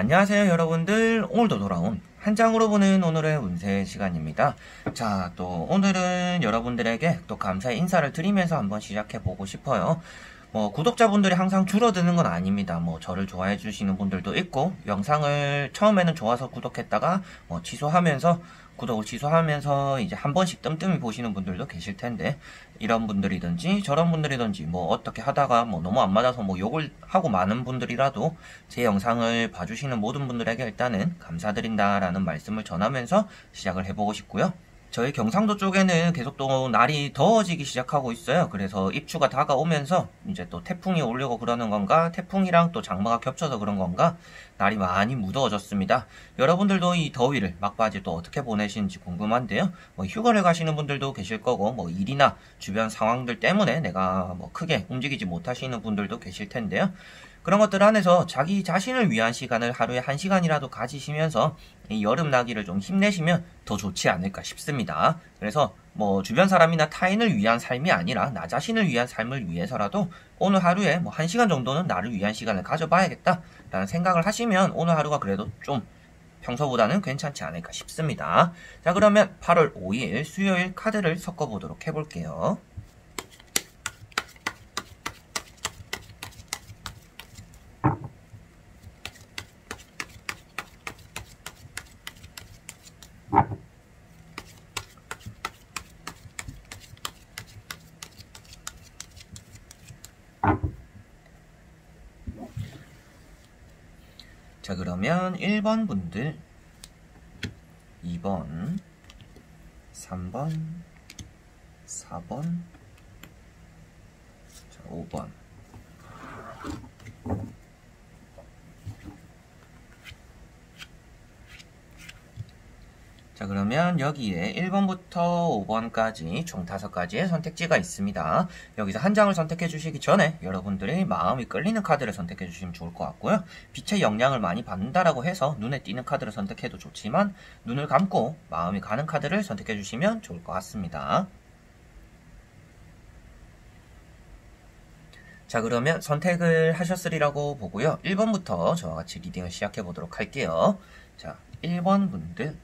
안녕하세요 여러분들. 오늘도 돌아온 한 장으로 보는 오늘의 운세 시간입니다. 자, 또 오늘은 여러분들에게 또 감사의 인사를 드리면서 한번 시작해 보고 싶어요. 구독자분들이 항상 줄어드는 건 아닙니다. 저를 좋아해 주시는 분들도 있고, 영상을 처음에는 좋아서 구독했다가 구독을 취소하면서 이제 한 번씩 뜸뜸이 보시는 분들도 계실 텐데, 이런 분들이든지 저런 분들이든지 어떻게 하다가 너무 안 맞아서 욕을 하고 많은 분들이라도 제 영상을 봐주시는 모든 분들에게 일단은 감사드린다라는 말씀을 전하면서 시작을 해보고 싶고요. 저희 경상도 쪽에는 계속 또 날이 더워지기 시작하고 있어요. 그래서 입추가 다가오면서 이제 또 태풍이 오려고 그러는 건가, 태풍이랑 또 장마가 겹쳐서 그런 건가, 날이 많이 무더워졌습니다. 여러분들도 이 더위를 막바지 또 어떻게 보내시는지 궁금한데요. 휴가를 가시는 분들도 계실 거고, 일이나 주변 상황들 때문에 내가 크게 움직이지 못하시는 분들도 계실 텐데요. 그런 것들 안에서 자기 자신을 위한 시간을 하루에 1시간이라도 가지시면서 이 여름 나기를 좀 힘내시면 더 좋지 않을까 싶습니다. 그래서 주변 사람이나 타인을 위한 삶이 아니라 나 자신을 위한 삶을 위해서라도 오늘 하루에 1시간 정도는 나를 위한 시간을 가져봐야겠다 라는 생각을 하시면 오늘 하루가 그래도 좀 평소보다는 괜찮지 않을까 싶습니다. 자, 그러면 8월 5일 수요일 카드를 섞어보도록 해볼게요. 자, 그러면 1번 분들, 2번, 3번, 4번, 자, 5번. 자, 그러면 여기에 1번부터 5번까지 총 5가지의 선택지가 있습니다. 여기서 한 장을 선택해 주시기 전에 여러분들이 마음이 끌리는 카드를 선택해 주시면 좋을 것 같고요. 빛의 영향을 많이 받는다라고 해서 눈에 띄는 카드를 선택해도 좋지만 눈을 감고 마음이 가는 카드를 선택해 주시면 좋을 것 같습니다. 자, 그러면 선택을 하셨으리라고 보고요. 1번부터 저와 같이 리딩을 시작해 보도록 할게요. 자, 1번 분들.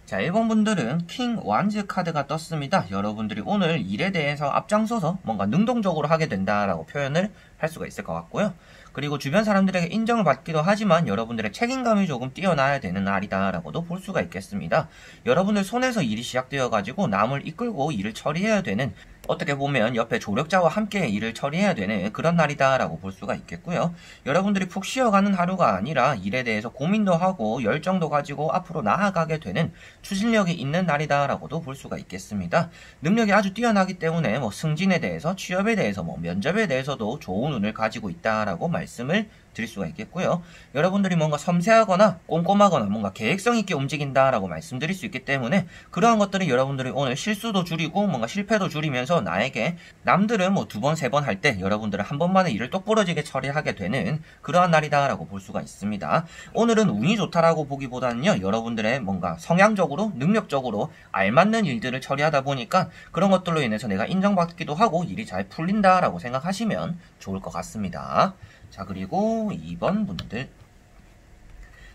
자, 1번 분들은 킹 완즈 카드가 떴습니다. 여러분들이 오늘 일에 대해서 앞장서서 뭔가 능동적으로 하게 된다라고 표현을 할 수가 있을 것 같고요. 그리고 주변 사람들에게 인정을 받기도 하지만 여러분들의 책임감이 조금 뛰어나야 되는 날이다라고도 볼 수가 있겠습니다. 여러분들 손에서 일이 시작되어가지고 남을 이끌고 일을 처리해야 되는, 어떻게 보면 옆에 조력자와 함께 일을 처리해야 되는 그런 날이다라고 볼 수가 있겠고요. 여러분들이 푹 쉬어가는 하루가 아니라 일에 대해서 고민도 하고 열정도 가지고 앞으로 나아가게 되는 추진력이 있는 날이다라고도 볼 수가 있겠습니다. 능력이 아주 뛰어나기 때문에 승진에 대해서, 취업에 대해서, 면접에 대해서도 좋은 운을 가지고 있다라고 말씀을 드릴 수가 있겠고요. 여러분들이 뭔가 섬세하거나 꼼꼼하거나 뭔가 계획성 있게 움직인다라고 말씀드릴 수 있기 때문에 그러한 것들이 여러분들이 오늘 실수도 줄이고 뭔가 실패도 줄이면서 나에게 남들은 2번, 3번 할 때 여러분들은 한 번만에 일을 똑부러지게 처리하게 되는 그러한 날이다라고 볼 수가 있습니다. 오늘은 운이 좋다라고 보기보다는요, 여러분들의 뭔가 성향적으로, 능력적으로 알맞는 일들을 처리하다 보니까 그런 것들로 인해서 내가 인정받기도 하고 일이 잘 풀린다라고 생각하시면 좋을 것 같습니다. 자, 그리고 2번 분들.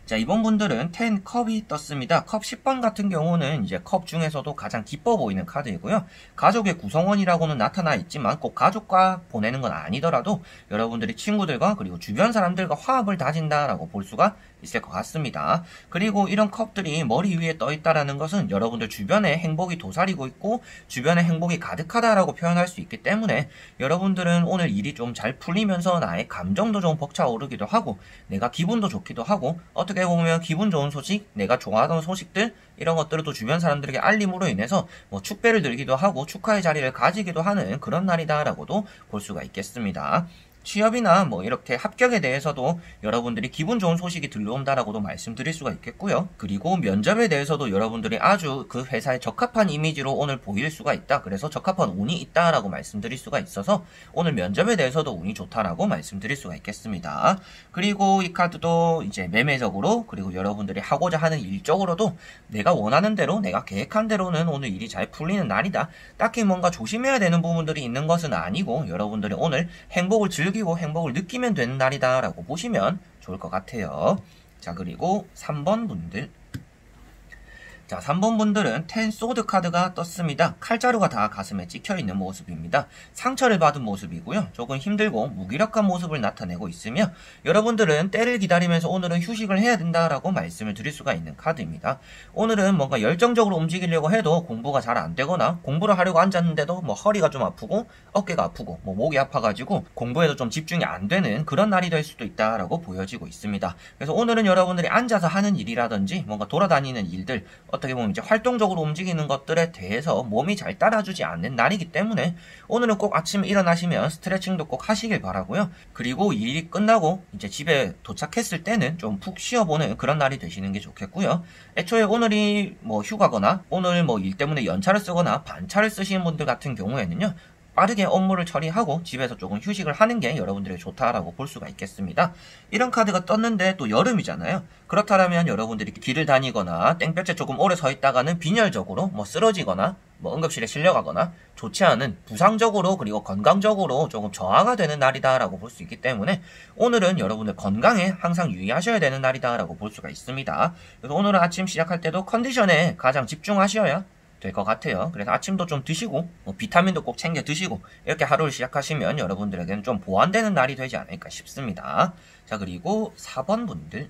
자, 이번 분들은 10 컵이 떴습니다. 컵 10번 같은 경우는 이제 컵 중에서도 가장 기뻐 보이는 카드이고요. 가족의 구성원이라고는 나타나 있지만 꼭 가족과 보내는 건 아니더라도 여러분들이 친구들과 그리고 주변 사람들과 화합을 다진다라고 볼 수가 있을 것 같습니다. 그리고 이런 컵들이 머리 위에 떠 있다라는 것은 여러분들 주변에 행복이 도사리고 있고 주변에 행복이 가득하다라고 표현할 수 있기 때문에 여러분들은 오늘 일이 좀 잘 풀리면서 나의 감정도 좀 벅차오르기도 하고 내가 기분도 좋기도 하고, 어떻게 보면 기분 좋은 소식, 내가 좋아하던 소식들, 이런 것들을 또 주변 사람들에게 알림으로 인해서 축배를 들기도 하고 축하의 자리를 가지기도 하는 그런 날이다라고도 볼 수가 있겠습니다. 취업이나 이렇게 합격에 대해서도 여러분들이 기분 좋은 소식이 들려온다라고도 말씀드릴 수가 있겠고요. 그리고 면접에 대해서도 여러분들이 아주 그 회사에 적합한 이미지로 오늘 보일 수가 있다. 그래서 적합한 운이 있다라고 말씀드릴 수가 있어서 오늘 면접에 대해서도 운이 좋다라고 말씀드릴 수가 있겠습니다. 그리고 이 카드도 이제 매매적으로, 그리고 여러분들이 하고자 하는 일적으로도 내가 원하는 대로, 내가 계획한 대로는 오늘 일이 잘 풀리는 날이다. 딱히 뭔가 조심해야 되는 부분들이 있는 것은 아니고 여러분들이 오늘 행복을 즐기 즐기고 행복을 느끼면 되는 날이다 라고 보시면 좋을 것 같아요. 자, 그리고 3번 분들. 자, 3번 분들은 10 소드 카드가 떴습니다. 칼자루가 다 가슴에 찍혀있는 모습입니다. 상처를 받은 모습이고요. 조금 힘들고 무기력한 모습을 나타내고 있으며 여러분들은 때를 기다리면서 오늘은 휴식을 해야 된다라고 말씀을 드릴 수가 있는 카드입니다. 오늘은 뭔가 열정적으로 움직이려고 해도 공부가 잘 안되거나 공부를 하려고 앉았는데도 뭐 허리가 좀 아프고 어깨가 아프고 뭐 목이 아파가지고 공부에도 좀 집중이 안되는 그런 날이 될 수도 있다라고 보여지고 있습니다. 그래서 오늘은 여러분들이 앉아서 하는 일이라든지 뭔가 돌아다니는 일들 어떻게 보면 이제 활동적으로 움직이는 것들에 대해서 몸이 잘 따라주지 않는 날이기 때문에 오늘은 꼭 아침에 일어나시면 스트레칭도 꼭 하시길 바라고요. 그리고 일이 끝나고 이제 집에 도착했을 때는 좀 푹 쉬어보는 그런 날이 되시는 게 좋겠고요. 애초에 오늘이 뭐 휴가거나 오늘 뭐 일 때문에 연차를 쓰거나 반차를 쓰시는 분들 같은 경우에는요. 빠르게 업무를 처리하고 집에서 조금 휴식을 하는 게 여러분들에게 좋다라고 볼 수가 있겠습니다. 이런 카드가 떴는데 또 여름이잖아요. 그렇다면 여러분들이 길을 다니거나 땡볕에 조금 오래 서 있다가는 빈혈적으로 뭐 쓰러지거나 뭐 응급실에 실려가거나 좋지 않은 부상적으로 그리고 건강적으로 조금 저하가 되는 날이다라고 볼 수 있기 때문에 오늘은 여러분들 건강에 항상 유의하셔야 되는 날이다라고 볼 수가 있습니다. 그래서 오늘은 아침 시작할 때도 컨디션에 가장 집중하셔야 될 것 같아요. 그래서 아침도 좀 드시고 뭐 비타민도 꼭 챙겨 드시고 이렇게 하루를 시작하시면 여러분들에게는 좀 보완되는 날이 되지 않을까 싶습니다. 자, 그리고 4번 분들.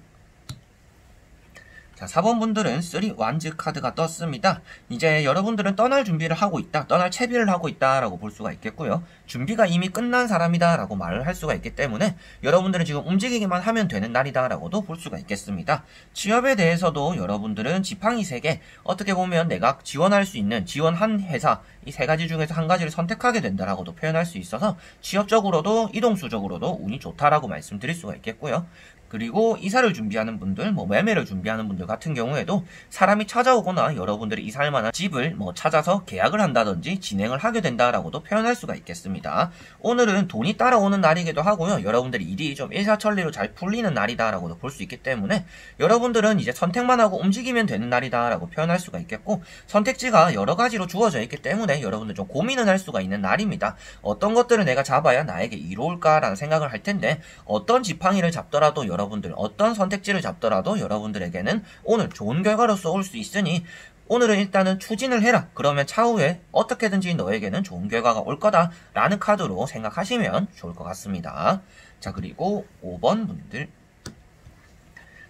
자, 4번 분들은 3 완즈 카드가 떴습니다. 이제 여러분들은 떠날 준비를 하고 있다, 떠날 채비를 하고 있다라고 볼 수가 있겠고요. 준비가 이미 끝난 사람이다라고 말을 할 수가 있기 때문에 여러분들은 지금 움직이기만 하면 되는 날이다라고도 볼 수가 있겠습니다. 취업에 대해서도 여러분들은 지팡이 3개, 어떻게 보면 내가 지원할 수 있는 지원한 회사 이 3가지 중에서 한 가지를 선택하게 된다라고도 표현할 수 있어서 취업적으로도 이동수적으로도 운이 좋다라고 말씀드릴 수가 있겠고요. 그리고 이사를 준비하는 분들, 뭐 매매를 준비하는 분들 같은 경우에도 사람이 찾아오거나 여러분들이 이사할 만한 집을 뭐 찾아서 계약을 한다든지 진행을 하게 된다라고도 표현할 수가 있겠습니다. 오늘은 돈이 따라오는 날이기도 하고요. 여러분들이 일이 좀 일사천리로 잘 풀리는 날이다라고도 볼 수 있기 때문에 여러분들은 이제 선택만 하고 움직이면 되는 날이다라고 표현할 수가 있겠고 선택지가 여러 가지로 주어져 있기 때문에 여러분들 좀 고민을 할 수가 있는 날입니다. 어떤 것들을 내가 잡아야 나에게 이로울까라는 생각을 할 텐데 어떤 지팡이를 잡더라도 여러분들 어떤 선택지를 잡더라도 여러분들에게는 오늘 좋은 결과로 쏠 수 있으니 오늘은 일단은 추진을 해라. 그러면 차후에 어떻게든지 너에게는 좋은 결과가 올 거다 라는 카드로 생각하시면 좋을 것 같습니다. 자, 그리고 5번 분들.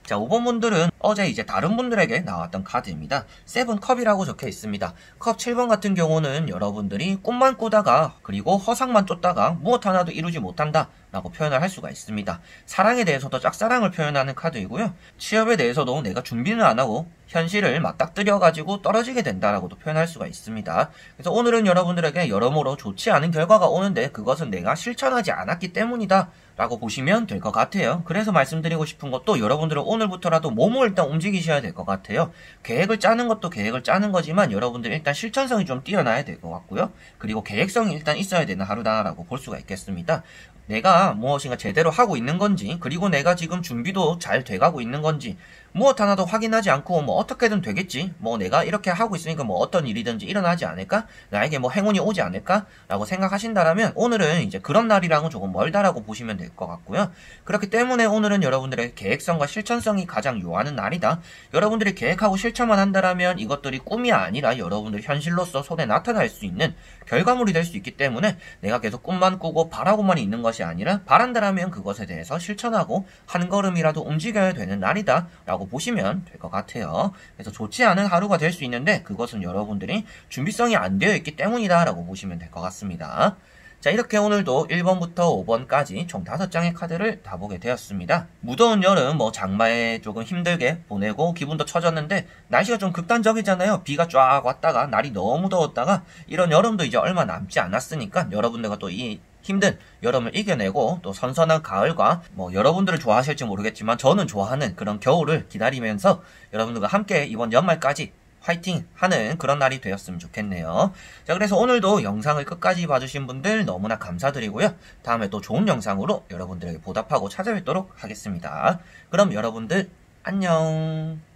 자, 5번 분들은 어제 이제 다른 분들에게 나왔던 카드입니다. 7컵이라고 적혀 있습니다. 컵 7번 같은 경우는 여러분들이 꿈만 꾸다가 그리고 허상만 쫓다가 무엇 하나도 이루지 못한다 라고 표현을 할 수가 있습니다. 사랑에 대해서도 짝사랑을 표현하는 카드이고요. 취업에 대해서도 내가 준비는 안 하고 현실을 맞닥뜨려가지고 떨어지게 된다라고도 표현할 수가 있습니다. 그래서 오늘은 여러분들에게 여러모로 좋지 않은 결과가 오는데 그것은 내가 실천하지 않았기 때문이다 라고 보시면 될 것 같아요. 그래서 말씀드리고 싶은 것도 여러분들은 오늘부터라도 몸을 일단 움직이셔야 될 것 같아요. 계획을 짜는 것도 계획을 짜는 거지만 여러분들 일단 실천성이 좀 뛰어나야 될 것 같고요. 그리고 계획성이 일단 있어야 되는 하루다라고 볼 수가 있겠습니다. 내가 무엇인가 제대로 하고 있는 건지 그리고 내가 지금 준비도 잘 돼가고 있는 건지 무엇 하나도 확인하지 않고 뭐 어떻게든 되겠지 뭐 내가 이렇게 하고 있으니까 뭐 어떤 일이든지 일어나지 않을까 나에게 뭐 행운이 오지 않을까 라고 생각하신다라면 오늘은 이제 그런 날이랑은 조금 멀다라고 보시면 될 것 같고요. 그렇기 때문에 오늘은 여러분들의 계획성과 실천성이 가장 요하는 날이다. 여러분들이 계획하고 실천만 한다라면 이것들이 꿈이 아니라 여러분들 현실로서 손에 나타날 수 있는 결과물이 될 수 있기 때문에 내가 계속 꿈만 꾸고 바라고만 있는 것이 아니라 바란다라면 그것에 대해서 실천하고 한 걸음이라도 움직여야 되는 날이다 라고 보시면 될 것 같아요. 그래서 좋지 않은 하루가 될 수 있는데 그것은 여러분들이 준비성이 안 되어 있기 때문이다 라고 보시면 될 것 같습니다. 자, 이렇게 오늘도 1번부터 5번까지 총 5장의 카드를 다 보게 되었습니다. 무더운 여름 장마에 조금 힘들게 보내고 기분도 처졌는데 날씨가 좀 극단적이잖아요. 비가 쫙 왔다가 날이 너무 더웠다가 이런 여름도 이제 얼마 남지 않았으니까 여러분들과 또 이 힘든 여름을 이겨내고 또 선선한 가을과 여러분들을 좋아하실지 모르겠지만 저는 좋아하는 그런 겨울을 기다리면서 여러분들과 함께 이번 연말까지 화이팅 하는 그런 날이 되었으면 좋겠네요. 자, 그래서 오늘도 영상을 끝까지 봐주신 분들 너무나 감사드리고요. 다음에 또 좋은 영상으로 여러분들에게 보답하고 찾아뵙도록 하겠습니다. 그럼 여러분들 안녕.